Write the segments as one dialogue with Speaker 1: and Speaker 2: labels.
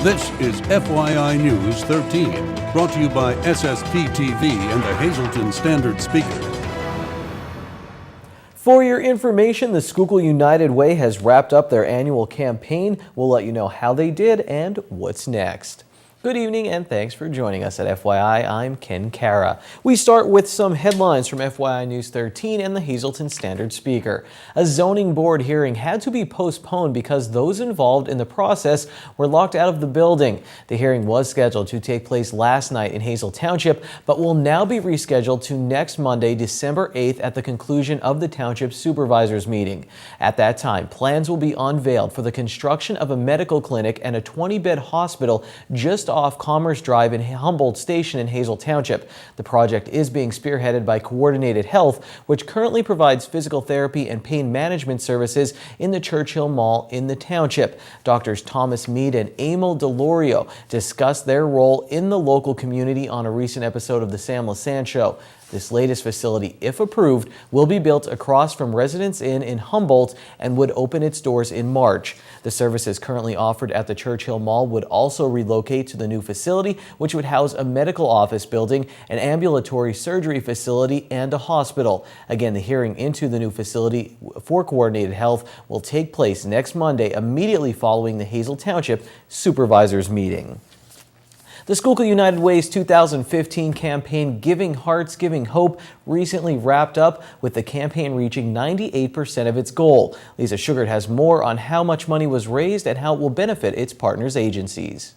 Speaker 1: This is FYI News 13, brought to you by SSPTV and the Hazleton Standard Speaker.
Speaker 2: For your information, the Schuylkill United Way has wrapped up their annual campaign. We'll let you know how they did and what's next. Good evening and thanks for joining us at FYI. I'm Ken Cara. We start with some headlines from FYI News 13 and the Hazleton Standard Speaker. A zoning board hearing had to be postponed because those involved in the process were locked out of the building. The hearing was scheduled to take place last night in Hazel Township, but will now be rescheduled to next Monday, December 8th at the conclusion of the Township Supervisors meeting. At that time, plans will be unveiled for the construction of a medical clinic and a 20-bed hospital just off Commerce Drive in Humboldt Station in Hazel Township. The project is being spearheaded by Coordinated Health, which currently provides physical therapy and pain management services in the Churchill Mall in the township. Doctors Thomas Mead and Emil Delorio discussed their role in the local community on a recent episode of the Sam LaSan Show. This latest facility, if approved, will be built across from Residence Inn in Humboldt and would open its doors in March. The services currently offered at the Churchill Mall would also relocate to the new facility, which would house a medical office building, an ambulatory surgery facility, and a hospital. Again, the hearing into the new facility for Coordinated Health will take place next Monday, immediately following the Hazel Township Supervisors meeting. The Schuylkill United Way's 2015 campaign Giving Hearts, Giving Hope recently wrapped up, with the campaign reaching 98% of its goal. Lisa Sugart has more on how much money was raised and how it will benefit its partners agencies.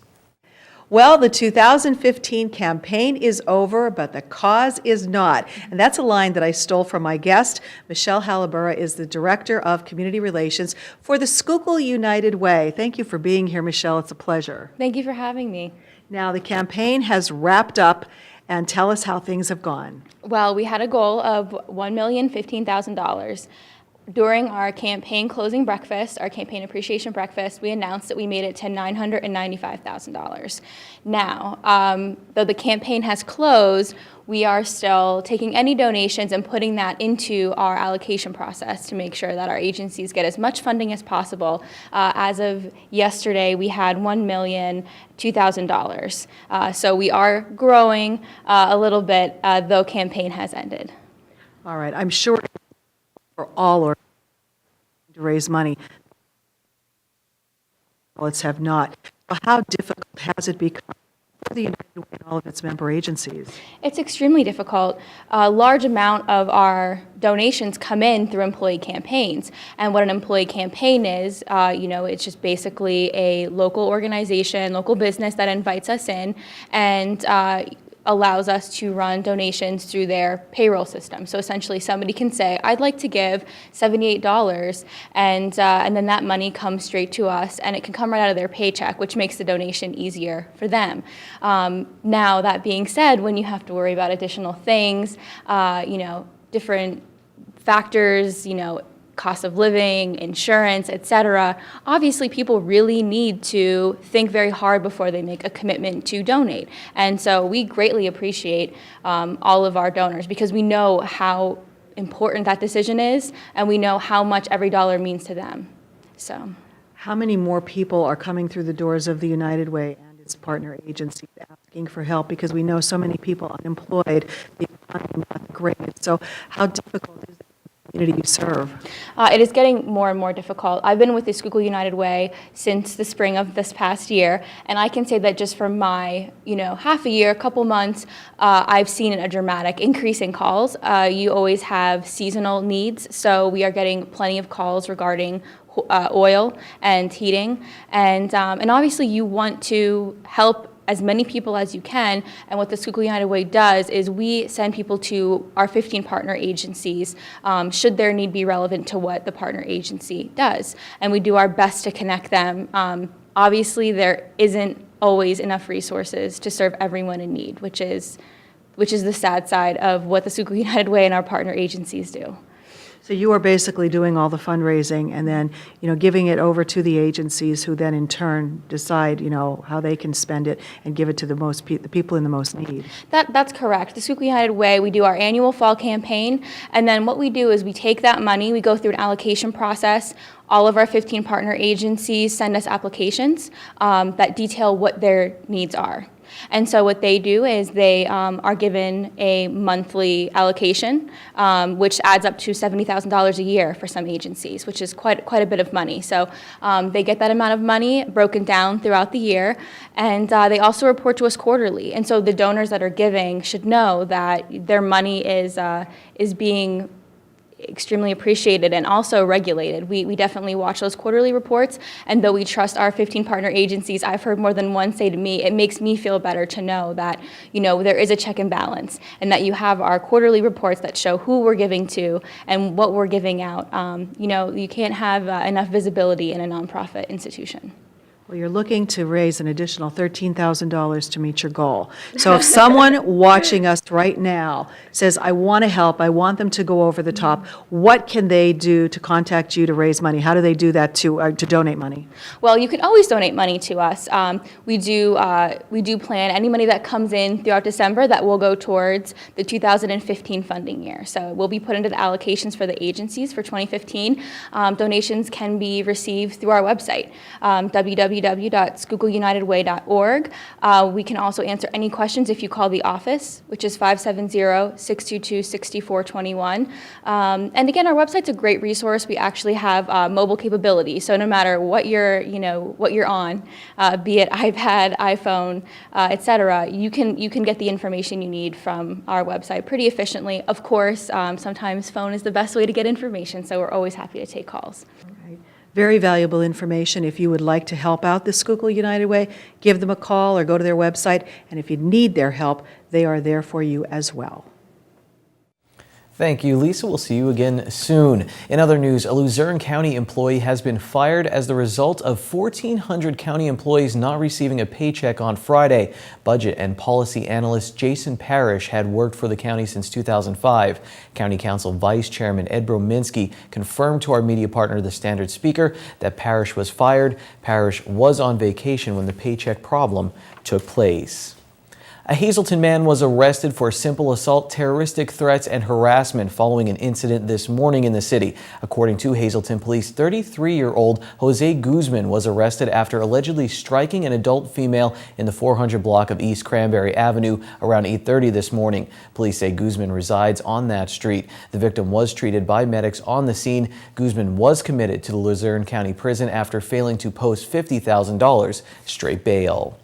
Speaker 3: Well, the 2015 campaign is over, but the cause is not. And that's a line that I stole from my guest. Michelle Halibura is the Director of Community Relations for the Schuylkill United Way. Thank you for being here, Michelle. It's a pleasure.
Speaker 4: Thank you for having me.
Speaker 3: Now, the campaign has wrapped up, and tell us how things have gone.
Speaker 4: Well, we had a goal of $1,015,000. During our campaign closing breakfast, our campaign appreciation breakfast, we announced that we made it to $995,000. Now, though the campaign has closed, we are still taking any donations and putting that into our allocation process to make sure that our agencies get as much funding as possible. As of yesterday, we had $1,002,000. So we are growing a little bit, though campaign has ended.
Speaker 3: All right, I'm sure for all or to raise money, let's have not. How difficult has it become for the United Way and all of its member agencies?
Speaker 4: It's extremely difficult. A large amount of our donations come in through employee campaigns. And what an employee campaign is, it's just basically a local organization, local business that invites us in and allows us to run donations through their payroll system. So essentially somebody can say, I'd like to give $78, and then that money comes straight to us, and it can come right out of their paycheck, which makes the donation easier for them. Now, that being said, when you have to worry about additional things, different factors, cost of living, insurance, etc. Obviously, people really need to think very hard before they make a commitment to donate. And so we greatly appreciate all of our donors, because we know how important that decision is, and we know how much every dollar means to them. So,
Speaker 3: how many more people are coming through the doors of the United Way and its partner agencies asking for help? Because we know so many people unemployed, the economy not great. So how difficult is it? Community you serve?
Speaker 4: It is getting more and more difficult. I've been with the Schuylkill United Way since the spring of this past year, and I can say that just from my, half a year, couple months, I've seen a dramatic increase in calls. You always have seasonal needs, so we are getting plenty of calls regarding oil and heating, and obviously you want to help as many people as you can, and what the Schuylkill United Way does is we send people to our 15 partner agencies should their need be relevant to what the partner agency does, and we do our best to connect them. Obviously, there isn't always enough resources to serve everyone in need, which is the sad side of what the Schuylkill United Way and our partner agencies do.
Speaker 3: So you are basically doing all the fundraising and then, giving it over to the agencies who then in turn decide, how they can spend it and give it to the people in the most need.
Speaker 4: That's correct. The Schuylkill United Way, we do our annual fall campaign, and then what we do is we take that money, we go through an allocation process. All of our 15 partner agencies send us applications that detail what their needs are. And so what they do is they are given a monthly allocation, which adds up to $70,000 a year for some agencies, which is quite a bit of money. So they get that amount of money broken down throughout the year, and they also report to us quarterly. And so the donors that are giving should know that their money is being extremely appreciated and also regulated. We definitely watch those quarterly reports, and though we trust our 15 partner agencies, I've heard more than one say to me, it makes me feel better to know that, there is a check and balance, and that you have our quarterly reports that show who we're giving to and what we're giving out. You can't have enough visibility in a nonprofit institution.
Speaker 3: Well, you're looking to raise an additional $13,000 to meet your goal. So if someone watching us right now says, I want to help, I want them to go over the top, what can they do to contact you to raise money? How do they do that to donate money?
Speaker 4: Well, you can always donate money to us. We do plan any money that comes in throughout December that will go towards the 2015 funding year. So we'll be put into the allocations for the agencies for 2015. Donations can be received through our website, www.schuylkillunitedway.org. We can also answer any questions if you call the office, which is 570-622-6421. And again, our website's a great resource. We actually have mobile capability, so no matter what you're on, be it iPad, iPhone, etc., you can get the information you need from our website pretty efficiently. Of course, sometimes phone is the best way to get information, so we're always happy to take calls.
Speaker 3: Very valuable information. If you would like to help out the Schuylkill United Way, give them a call or go to their website. And if you need their help, they are there for you as well.
Speaker 2: Thank you, Lisa. We'll see you again soon. In other news, a Luzerne County employee has been fired as the result of 1,400 county employees not receiving a paycheck on Friday. Budget and policy analyst Jason Parrish had worked for the county since 2005. County Council Vice Chairman Ed Brominski confirmed to our media partner, the Standard Speaker, that Parrish was fired. Parrish was on vacation when the paycheck problem took place. A Hazleton man was arrested for simple assault, terroristic threats, and harassment following an incident this morning in the city. According to Hazleton Police, 33-year-old Jose Guzman was arrested after allegedly striking an adult female in the 400 block of East Cranberry Avenue around 8:30 this morning. Police say Guzman resides on that street. The victim was treated by medics on the scene. Guzman was committed to the Luzerne County Prison after failing to post $50,000 straight bail.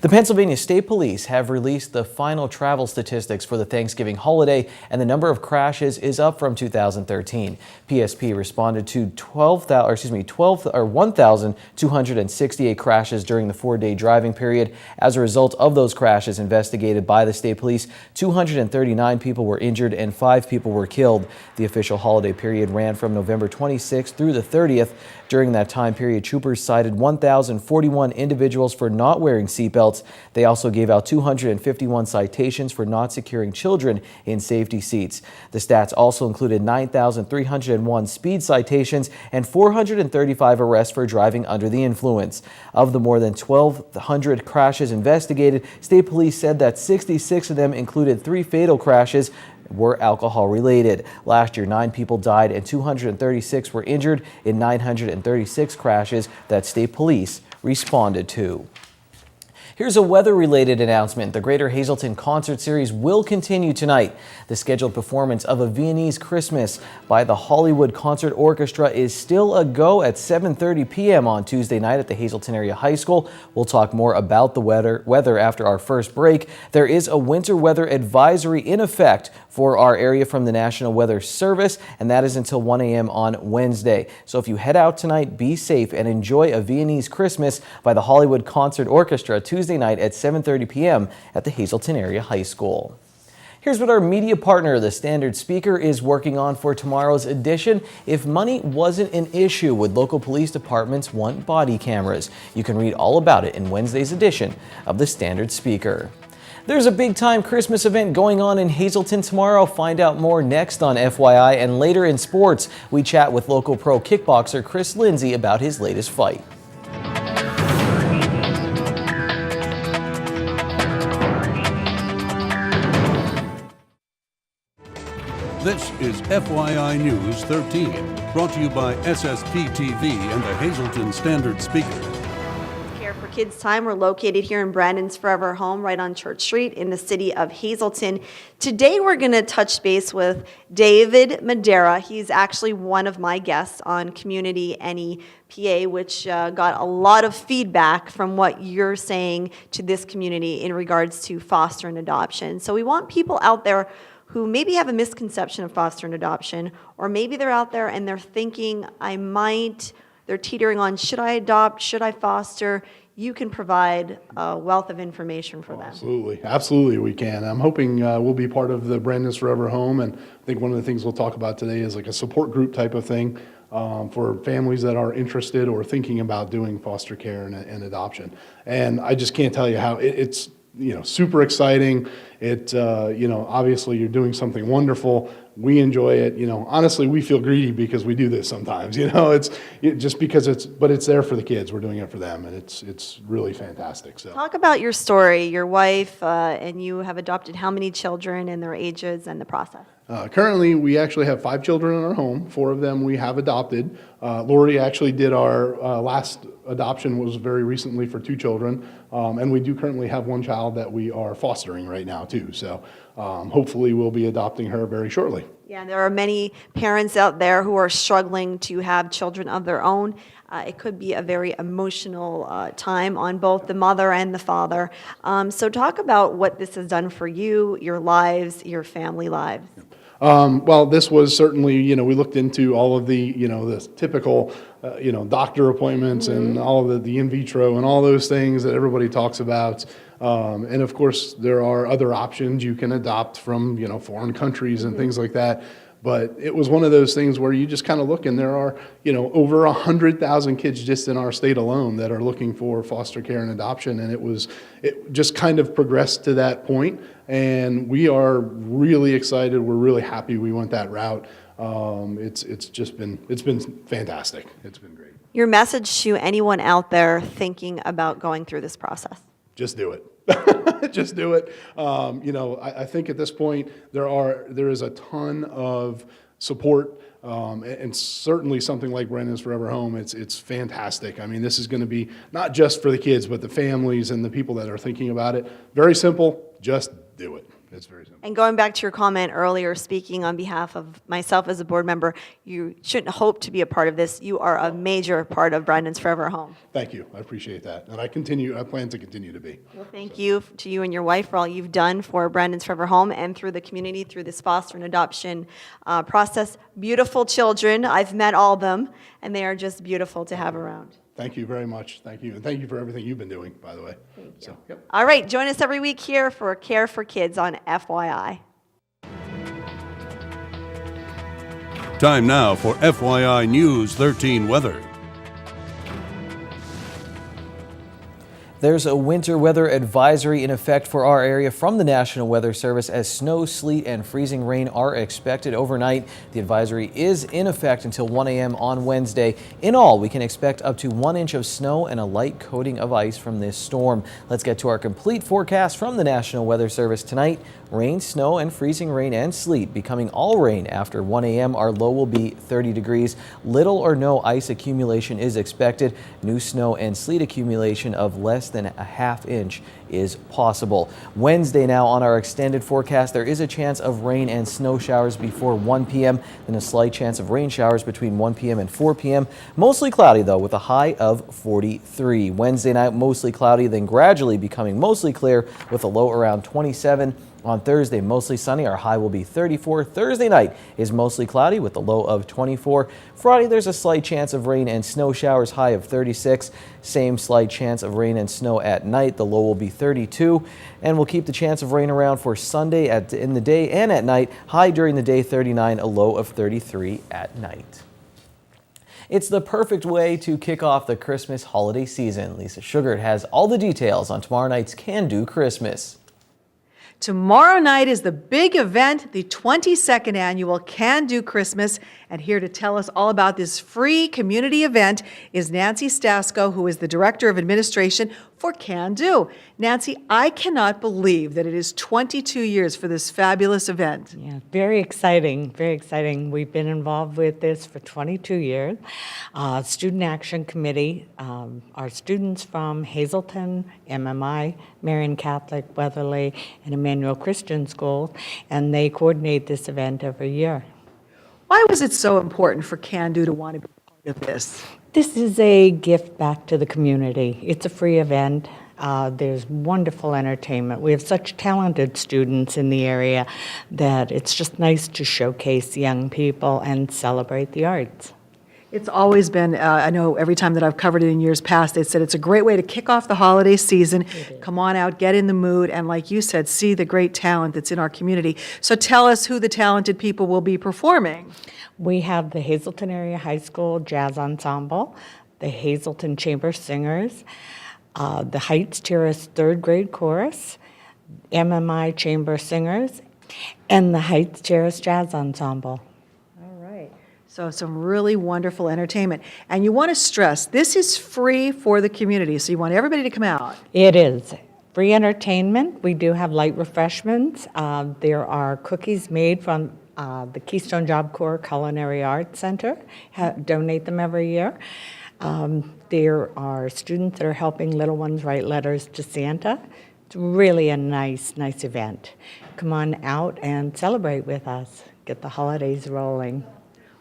Speaker 2: The Pennsylvania State Police have released the final travel statistics for the Thanksgiving holiday, and the number of crashes is up from 2013. PSP responded to 1,268 crashes during the 4-day driving period. As a result of those crashes investigated by the state police, 239 people were injured and 5 people were killed. The official holiday period ran from November 26th through the 30th. During that time period, troopers cited 1,041 individuals for not wearing seatbelts. They also gave out 251 citations for not securing children in safety seats. The stats also included 9,301 speed citations and 435 arrests for driving under the influence. Of the more than 1,200 crashes investigated, state police said that 66 of them included 3 fatal crashes were alcohol related. Last year, 9 people died and 236 were injured in 936 crashes that state police responded to. Here's a weather-related announcement. The Greater Hazleton Concert Series will continue tonight. The scheduled performance of A Viennese Christmas by the Hollywood Concert Orchestra is still a go at 7:30 p.m. on Tuesday night at the Hazleton Area High School. We'll talk more about the weather after our first break. There is a winter weather advisory in effect for our area from the National Weather Service, and that is until 1 a.m. on Wednesday. So if you head out tonight, be safe and enjoy A Viennese Christmas by the Hollywood Concert Orchestra Tuesday night at 7:30 p.m. at the Hazleton Area High School. Here's what our media partner, the Standard Speaker, is working on for tomorrow's edition. If money wasn't an issue, would local police departments want body cameras? You can read all about it in Wednesday's edition of the Standard Speaker. There's a big-time Christmas event going on in Hazleton tomorrow. Find out more next on FYI, and later in sports, we chat with local pro kickboxer Chris Lindsay about his latest fight.
Speaker 1: This is FYI News 13, brought to you by SSPTV and the Hazleton Standard Speaker.
Speaker 5: Care for Kids Time. We're located here in Brandon's Forever Home, right on Church Street in the city of Hazleton. Today we're going to touch base with David Madera. He's actually one of my guests on Community NEPA, which got a lot of feedback from what you're saying to this community in regards to foster and adoption. So we want people out there who maybe have a misconception of foster and adoption, or maybe they're out there and they're thinking, they're teetering on, should I adopt, should I foster? You can provide a wealth of information for them.
Speaker 6: Absolutely we can. I'm hoping we'll be part of the Brandon's Forever Home, and I think one of the things we'll talk about today is like a support group type of thing for families that are interested or thinking about doing foster care and adoption. And I just can't tell you how it's super exciting. Obviously you're doing something wonderful. We enjoy it. Honestly, we feel greedy because we do this sometimes. It's just because but it's there for the kids. We're doing it for them, and it's really fantastic. So
Speaker 5: talk about your story. Your wife and you have adopted how many children and their ages and the process?
Speaker 6: Currently, we actually have 5 children in our home. 4 of them we have adopted. Lori actually did our last adoption was very recently for 2 children, and we do currently have 1 child that we are fostering right now too. So hopefully we'll be adopting her very shortly.
Speaker 5: Yeah, there are many parents out there who are struggling to have children of their own. It could be a very emotional time on both the mother and the father. So talk about what this has done for you, your lives, your family lives.
Speaker 6: Well, this was certainly, we looked into all of the, the typical, doctor appointments and all of the in vitro and all those things that everybody talks about. And of course, there are other options you can adopt from, foreign countries and things like that. But it was one of those things where you just kind of look, and there are, over 100,000 kids just in our state alone that are looking for foster care and adoption. And it just kind of progressed to that point. And we are really excited. We're really happy we went that route. It's been fantastic. It's been great.
Speaker 5: Your message to anyone out there thinking about going through this process?
Speaker 6: Just do it. Just do it. I think at this point there is a ton of support, and certainly something like Brandon's Forever Home. It's fantastic. I mean, this is going to be not just for the kids, but the families and the people that are thinking about it. Very simple. Just do it. It's very simple.
Speaker 5: And going back to your comment earlier, speaking on behalf of myself as a board member, you shouldn't hope to be a part of this. You are a major part of Brandon's Forever Home.
Speaker 6: Thank you. I appreciate that. And I plan to continue to be.
Speaker 5: Well, thank you to you and your wife for all you've done for Brandon's Forever Home and through the community, through this foster and adoption process. Beautiful children. I've met all of them, and they are just beautiful to have around.
Speaker 6: Thank you very much. Thank you. And thank you for everything you've been doing, by the way.
Speaker 5: Thank you.
Speaker 6: So, yep.
Speaker 5: All right, join us every week here for Care for Kids on FYI.
Speaker 1: Time now for FYI News 13 weather.
Speaker 2: There's a winter weather advisory in effect for our area from the National Weather Service as snow, sleet, and freezing rain are expected overnight. The advisory is in effect until 1 a.m. on Wednesday. In all, we can expect up to 1 inch of snow and a light coating of ice from this storm. Let's get to our complete forecast from the National Weather Service tonight. Rain, snow, and freezing rain and sleet becoming all rain after 1 a.m. Our low will be 30 degrees. Little or no ice accumulation is expected. New snow and sleet accumulation of less than a half inch is possible. Wednesday now on our extended forecast, there is a chance of rain and snow showers before 1 p.m. Then a slight chance of rain showers between 1 p.m. and 4 p.m. Mostly cloudy though with a high of 43. Wednesday night mostly cloudy, then gradually becoming mostly clear with a low around 27. On Thursday, mostly sunny. Our high will be 34. Thursday night is mostly cloudy with a low of 24. Friday, there's a slight chance of rain and snow showers, high of 36. Same slight chance of rain and snow at night. The low will be 32. And we'll keep the chance of rain around for Sunday in the day and at night. High during the day, 39. A low of 33 at night. It's the perfect way to kick off the Christmas holiday season. Lisa Sugart has all the details on tomorrow night's Can Do Christmas.
Speaker 3: Tomorrow night is the big event, the 22nd annual Can Do Christmas. And here to tell us all about this free community event is Nancy Stasko, who is the Director of Administration for Can Do. Nancy, I cannot believe that it is 22 years for this fabulous event.
Speaker 7: Yeah, very exciting, very exciting. We've been involved with this for 22 years. Student Action Committee, our students from Hazelton, MMI, Marian Catholic, Weatherly, and Emmanuel Christian Schools, and they coordinate this event every year.
Speaker 3: Why was it so important for Can Do to want to be part of this?
Speaker 7: This is a gift back to the community. It's a free event. There's wonderful entertainment. We have such talented students in the area that it's just nice to showcase young people and celebrate the arts.
Speaker 3: It's always been, I know every time that I've covered it in years past, they said it's a great way to kick off the holiday season. Come on out, get in the mood, and like you said, see the great talent that's in our community. So tell us who the talented people will be performing.
Speaker 7: We have the Hazelton Area High School Jazz Ensemble, the Hazelton Chamber Singers, the Heights Terrace third grade chorus, MMI Chamber Singers, and the Heights Terrace Jazz Ensemble.
Speaker 3: So some really wonderful entertainment. And you want to stress, this is free for the community, so you want everybody to come out.
Speaker 7: It is free entertainment. We do have light refreshments. There are cookies made from the Keystone Job Corps Culinary Arts Center. Donate them every year. There are students that are helping little ones write letters to Santa. It's really a nice event. Come on out and celebrate with us. Get the holidays rolling.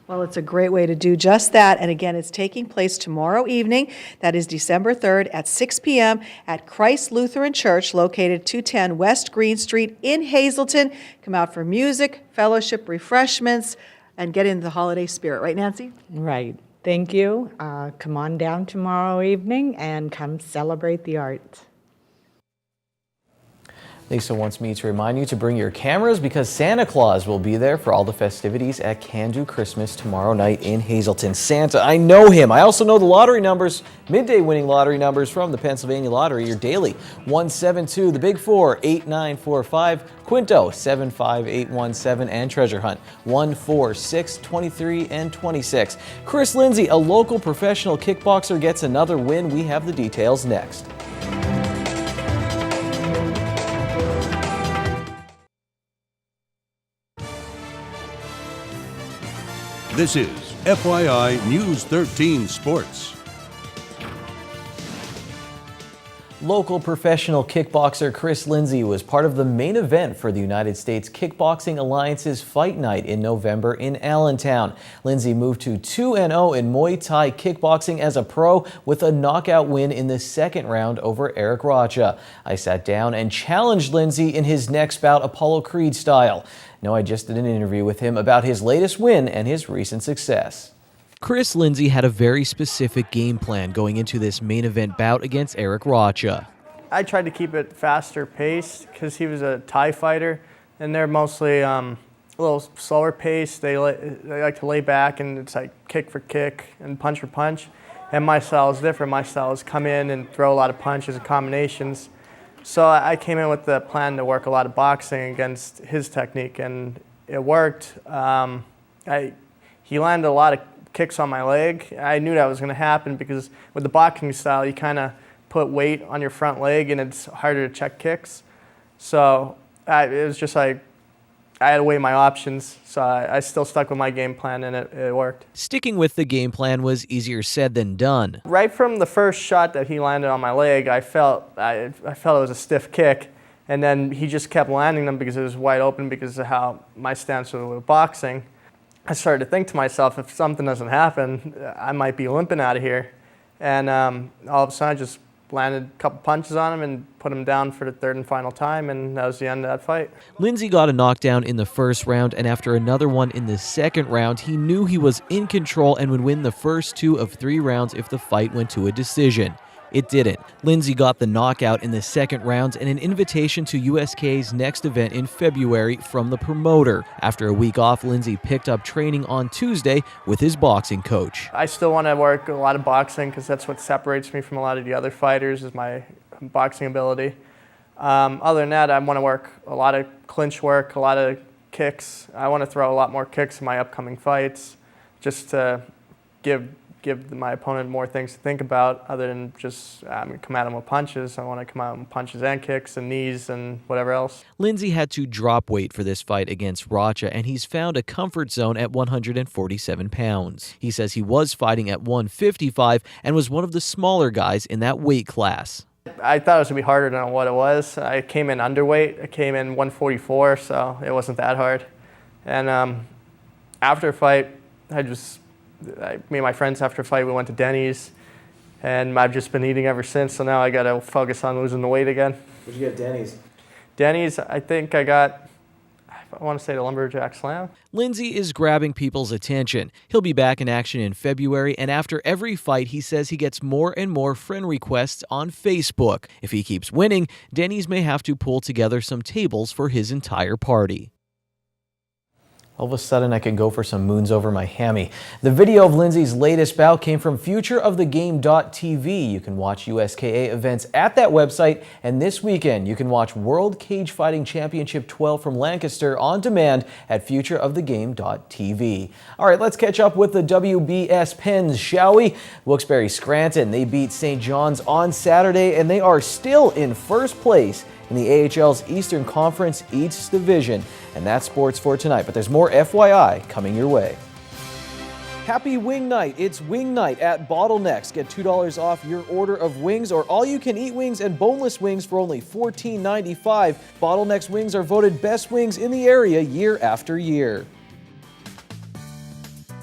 Speaker 3: Well, it's a great way to do just that. And again, it's taking place tomorrow evening. That is December 3rd at 6 p.m. at Christ Lutheran Church, located 210 West Green Street in Hazelton. Come out for music, fellowship, refreshments, and get into the holiday spirit. Right, Nancy?
Speaker 7: Right. Thank you. Come on down tomorrow evening and come celebrate the arts.
Speaker 2: Lisa wants me to remind you to bring your cameras because Santa Claus will be there for all the festivities at Can Do Christmas tomorrow night in Hazelton. Santa, I know him. I also know the lottery numbers, midday winning lottery numbers from the Pennsylvania Lottery. Your daily 172, the Big Four 8945, Quinto 75817, and Treasure Hunt 146, 23, and 26. Chris Lindsay, a local professional kickboxer, gets another win. We have the details next.
Speaker 1: This is FYI News 13 Sports.
Speaker 2: Local professional kickboxer Chris Lindsay was part of the main event for the United States Kickboxing Alliance's Fight Night in November in Allentown. Lindsay moved to 2-0 in Muay Thai kickboxing as a pro with a knockout win in the second round over Eric Rocha. I sat down and challenged Lindsay in his next bout Apollo Creed style. No, I just did an interview with him about his latest win and his recent success. Chris Lindsay had a very specific game plan going into this main event bout against Eric Rocha.
Speaker 8: I tried to keep it faster paced because he was a Thai fighter, and they're mostly a little slower paced. They like to lay back, and it's like kick for kick and punch for punch. And my style is different. My style is come in and throw a lot of punches and combinations. So I came in with the plan to work a lot of boxing against his technique, and it worked. He landed a lot of kicks on my leg. I knew that was going to happen because with the boxing style, you kind of put weight on your front leg, and it's harder to check kicks. So it was just like I had to weigh my options, so I still stuck with my game plan, and it worked.
Speaker 2: Sticking with the game plan was easier said than done.
Speaker 8: Right from the first shot that he landed on my leg, I felt it was a stiff kick, and then he just kept landing them because it was wide open because of how my stance was with boxing. I started to think to myself, if something doesn't happen, I might be limping out of here. And all of a sudden, I just landed a couple punches on him and put him down for the third and final time, and that was the end of that fight.
Speaker 2: Lindsay got a knockdown in the first round, and after another one in the second round, he knew he was in control and would win the first 2 of 3 rounds if the fight went to a decision. It didn't. Lindsay got the knockout in the second round and an invitation to USK's next event in February from the promoter. After a week off, Lindsay picked up training on Tuesday with his boxing coach.
Speaker 8: I still want to work a lot of boxing because that's what separates me from a lot of the other fighters is my boxing ability. Other than that, I want to work a lot of clinch work, a lot of kicks. I want to throw a lot more kicks in my upcoming fights, just to give my opponent more things to think about other than just come at him with punches. I want to come out with punches and kicks and knees and whatever else.
Speaker 2: Lindsay had to drop weight for this fight against Rocha, and he's found a comfort zone at 147 pounds. He says he was fighting at 155 and was one of the smaller guys in that weight class.
Speaker 8: I thought it was going to be harder than what it was. I came in underweight. I came in 144, so it wasn't that hard. And after a fight, me and my friends after a fight, we went to Denny's, and I've just been eating ever since, so now I got to focus on losing the weight again.
Speaker 2: What'd you get at Denny's?
Speaker 8: Denny's, I think I got, I want to say the Lumberjack Slam.
Speaker 2: Lindsay is grabbing people's attention. He'll be back in action in February, and after every fight, he says he gets more and more friend requests on Facebook. If he keeps winning, Denny's may have to pull together some tables for his entire party. All of a sudden, I could go for some moons over my hammy. The video of Lindsay's latest bout came from futureofthegame.tv. You can watch USKA events at that website, and this weekend, you can watch World Cage Fighting Championship 12 from Lancaster on demand at futureofthegame.tv. All right, let's catch up with the WBS Pens, shall we? Wilkes-Barre Scranton, they beat St. John's on Saturday, and they are still in first place in the AHL's Eastern Conference East Division. And that's sports for tonight, but there's more FYI coming your way. Happy Wing Night. It's Wing Night at Bottlenecks. Get $2 off your order of wings or all-you-can-eat wings and boneless wings for only $14.95. Bottlenecks wings are voted best wings in the area year after year.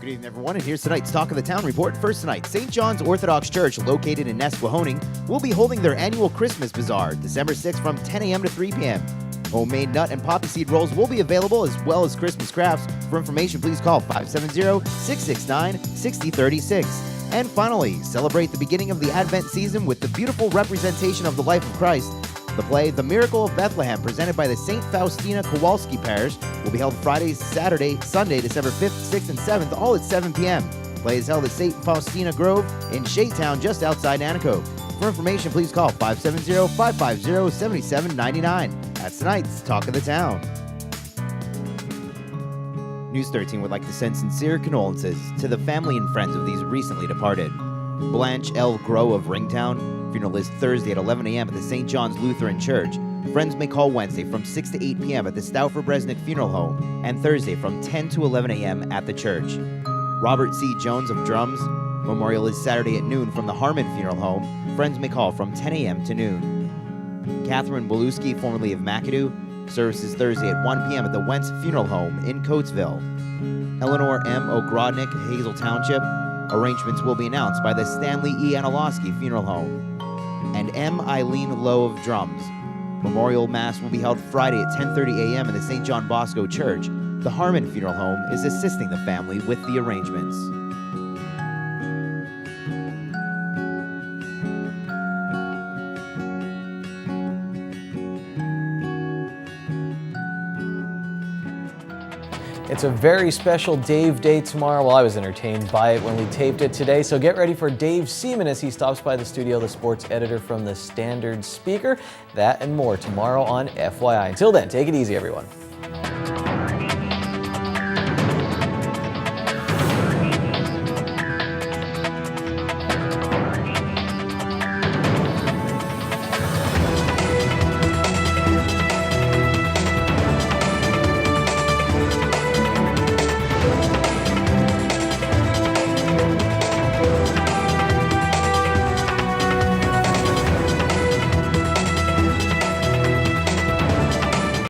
Speaker 9: Good evening, everyone, and here's tonight's Talk of the Town report. First tonight, St. John's Orthodox Church, located in Nesquehoning, will be holding their annual Christmas Bazaar, December 6th from 10 a.m. to 3 p.m. Homemade nut and poppy seed rolls will be available, as well as Christmas crafts. For information, please call 570-669-6036. And finally, celebrate the beginning of the Advent season with the beautiful representation of the life of Christ. The play, The Miracle of Bethlehem, presented by the St. Faustina Kowalski Parish, will be held Friday, Saturday, Sunday, December 5th, 6th, and 7th, all at 7 p.m. Play is held at St. Faustina Grove in Shaytown, just outside Anaco. For information, please call 570-550-7799. That's tonight's Talk of the Town. News 13 would like to send sincere condolences to the family and friends of these recently departed. Blanche L. Grow of Ringtown. Funeral is Thursday at 11 a.m. at the St. John's Lutheran Church. Friends may call Wednesday from 6 to 8 p.m. at the Stauffer-Bresnik Funeral Home and Thursday from 10 to 11 a.m. at the church. Robert C. Jones of Drums. Memorial is Saturday at noon from the Harmon Funeral Home. Friends may call from 10 a.m. to noon. Catherine Waluski, formerly of McAdoo. Service is Thursday at 1 p.m. at the Wentz Funeral Home in Coatesville. Eleanor M. Ogrodnik, Hazel Township. Arrangements will be announced by the Stanley E. Anilowski Funeral Home. And M. Eileen Lowe of Drums. Memorial Mass will be held Friday at 10:30 a.m. in the St. John Bosco Church. The Harmon Funeral Home is assisting the family with the arrangements.
Speaker 2: It's a very special Dave Day tomorrow. Well, I was entertained by it when we taped it today. So get ready for Dave Seaman as he stops by the studio, the sports editor from the Standard Speaker. That and more tomorrow on FYI. Until then, take it easy, everyone.